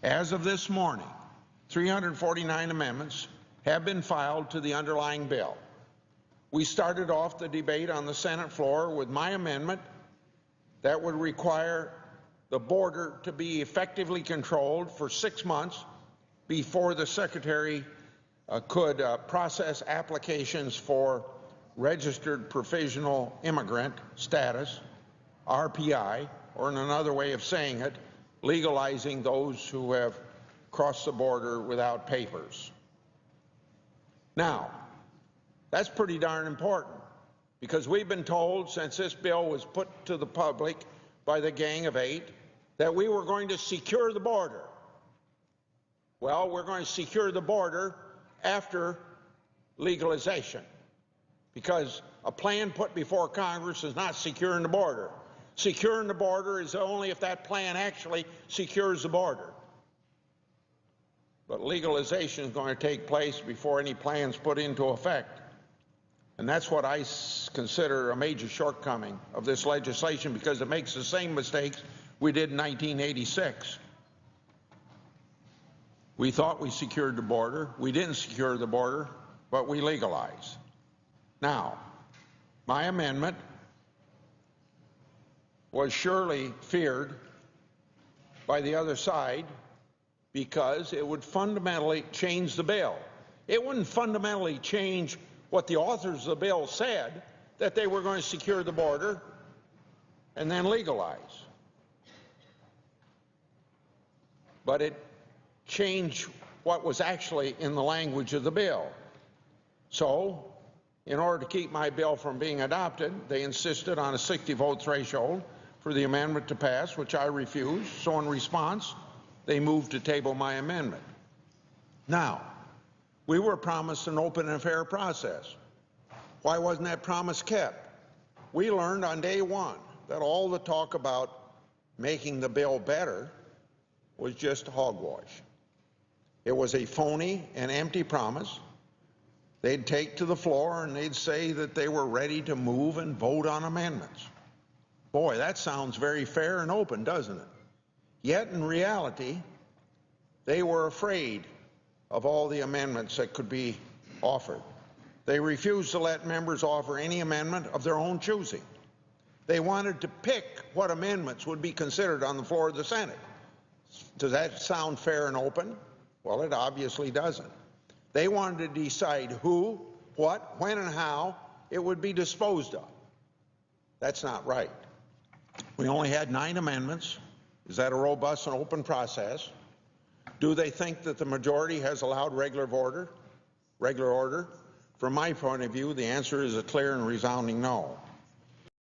As of this morning, 349 amendments have been filed to the underlying bill. We started off the debate on the Senate floor with my amendment that would require the border to be effectively controlled for 6 months before the Secretary could process applications for registered provisional immigrant status, RPI, or in another way of saying it, legalizing those who have crossed the border without papers. Now, that's pretty darn important, because we've been told since this bill was put to the public by the Gang of Eight that we were going to secure the border. Well, we're going to secure the border after legalization, because a plan put before Congress is not securing the border. Securing the border is only if that plan actually secures the border. But legalization is going to take place before any plan's put into effect. And that's what I consider a major shortcoming of this legislation, because it makes the same mistakes we did in 1986. We thought we secured the border. We didn't secure the border, but we legalized. Now, my amendment was surely feared by the other side because it would fundamentally change the bill. It wouldn't fundamentally change what the authors of the bill said, that they were going to secure the border and then legalize. But it changed what was actually in the language of the bill. So, in order to keep my bill from being adopted, they insisted on a 60-vote threshold for the amendment to pass, which I refused. So in response, they moved to table my amendment. Now, we were promised an open and fair process. Why wasn't that promise kept? We learned on day one that all the talk about making the bill better was just hogwash. It was a phony and empty promise. They'd take to the floor and they'd say that they were ready to move and vote on amendments. Boy, that sounds very fair and open, doesn't it? Yet in reality, they were afraid of all the amendments that could be offered. They refused to let members offer any amendment of their own choosing. They wanted to pick what amendments would be considered on the floor of the Senate. Does that sound fair and open? Well, it obviously doesn't. They wanted to decide who, what, when, and how it would be disposed of. That's not right. We only had 9 amendments. Is that a robust and open process? Do they think that the majority has allowed regular order? From my point of view, the answer is a clear and resounding no.